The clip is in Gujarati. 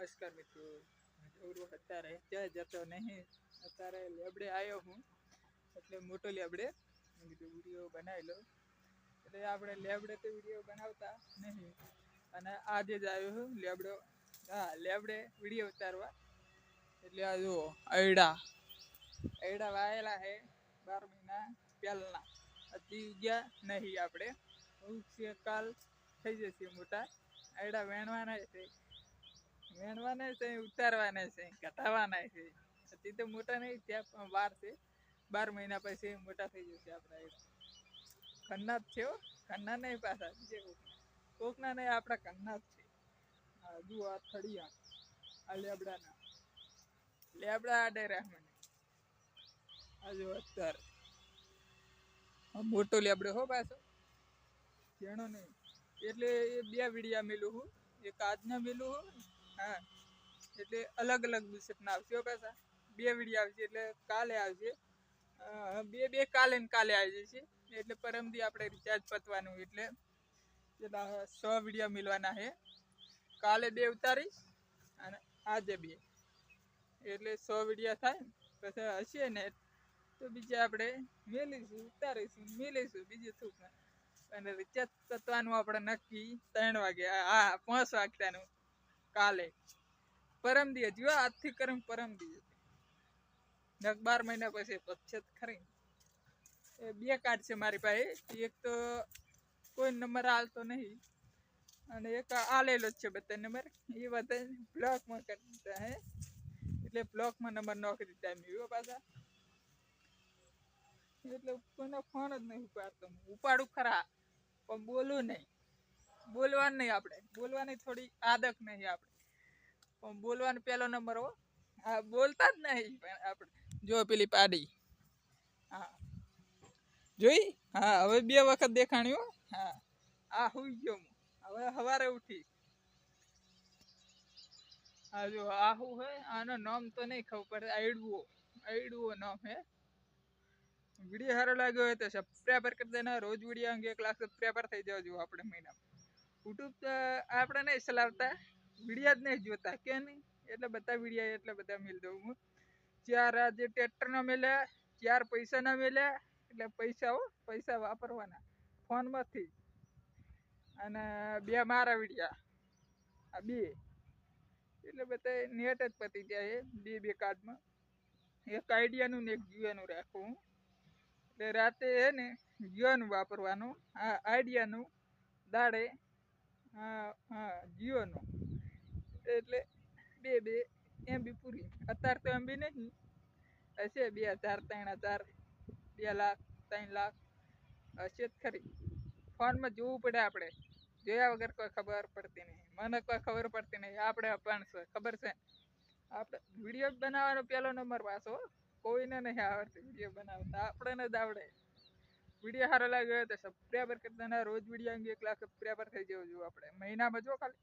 નમસ્કાર મિત્રો, જવરું અત્યારે ત્યાં જતો નહીં. અત્યારે લેબડે આવ્યો હું, એટલે મોટો લેબડે મેં કીધું વિડીયો બનાવી લો. એટલે આપણે લેબડે તો વિડીયો બનાવતા નહીં, અને આજે જ આવ્યો હું લેબડો. હા, લેબડે વિડીયો ઉતારવા. એટલે આ જુઓ અયડા વાયેલા હે 12 મહિના પહેલા. હજી ગયા નહીં આપણે, કાલ થઈ જશે મોટા. અયડા વેણવાના છે, ઉતારવાના છે, કટાવાના છે. હજી તો મોટા નહીં ત્યાં, પણ વાર છે. 12 મહિના પછી મોટા થઈ જશે આપણા અયડા. ખન્ના જ છે હો, ખન્ના નહીં પાછા બીજે કોકના નહીં, આપણા ખન્ના જ છે. હા જુઓ આ થળિયા, આ લેબડાના લેબડા આડે રાખવાના. આ જો અત્યારે મોટો લેબડો હો પાછો, જેનો નહીં. એટલે એ 2 વિડીયા મેલું હું, એક આજના મેલું હું. હા, એટલે અલગ અલગ દિવસના આવશે હો પાછા. 2 વિડીયા આવશે, એટલે કાલે આવશે. બે કાલે ને કાલે આવી જશે. એટલે પરમદી આપણે રિચાર્જ પતવાનું, એટલે 100 વિડીયા મેળવાના છે. કાલે 2 ઉતારીશ અને આજે 2, એટલે 100 વિડીયા થાય. પછી હશે ને તો બીજા આપણે મેલીશું, ઉતારીશું, મેલીશું, બીજું શું. અને રિચાર્જ પતવાનું આપણે નક્કી 3 વાગે, હા 5 વાગતાનું કાલે. પરમદી હજુ આજથી કરીને પરમદી 12 મહિના પછી પછે ખરી. એ 2 કાર્ડ છે મારી પાસે. એક તો કોઈ નંબર આલતો નહીં, અને એક આલેલો જ છે બધા નંબર. એ બધા બ્લોકમાં કરી દીધા હે, એટલે બ્લોકમાં નંબર નોખી દીધા મેં પાછા. એટલે કોઈને ફોન જ નહીં ઉપાડતો. ઉપાડું ખરા, પણ બોલું નહીં. બોલવાનું નહીં, આપણે બોલવાની થોડી આદત નહીં આપણે, પણ બોલવાનો પહેલો નંબર હો. હા, બોલતા જ નહીં પણ આપણે. જો પેલી પાડી, હા જોઈ. હા, હવે 2 વખત દેખાણ્યું. હા, આ હુઈ ગયો હું, હવે સવારે ઉઠી. હા જો આ શું હે, આનો નામ તો નહીં ખબર પડે. અયડવો નામ હે. વિડીયો સારો લાગ્યો હોય તો સબસ્ક્રાઈબર કરી દેના. રોજ વિડીયો અંગે 1 લાખ સબસ્ક્રાઈબર થઈ જાવ જો આપણે મહિનામાં. યુટ્યુબ તો આપણે નહીં ચલાવતા, વિડીયો જ નહીં જોતા કે નહીં, એટલે બધા વિડીયો એટલે બધા મેળ દઉં હું. 4 આજે ટ્રેક્ટરના મેલ્યા, 4 પૈસાના મેલ્યા. એટલે પૈસા વાપરવાના ફોનમાંથી. અને 2 મારા વિડીયા, આ 2, એટલે બધા નેટ જ પતી જાય 2 કાર્ડમાં. એક આઈડિયાનું ને એક જીઓનું રાખવું. એટલે રાતે હે ને જીઓનું વાપરવાનું, આ આઈડિયાનું દાડે જીઓનું. એટલે 2 MB પૂરી. અત્યારે તો MB નહીં, હશે 2000, 3000, 2 લાખ, 3 લાખ હશે જ ખરી. ફોનમાં જોવું પડે આપણે, જોયા વગર કોઈ ખબર પડતી નહીં. મને કોઈ ખબર પડતી નહીં, આપણે પણ ખબર છે. આપણે વિડીયો બનાવવાનો પહેલો નંબર પાછો, કોઈને નહીં આવડતું વિડીયો બનાવતા, આપણે જ આવડે. વિડીયો સારો લાગ્યો હોય તો સબસ્ક્રાઈબર કરી દેના. રોજ વિડીયો અંગે 1 લાખ સબસ્ક્રાઈબર થઈ જવું જોઈએ આપણે મહિનામાં. જો ખાલી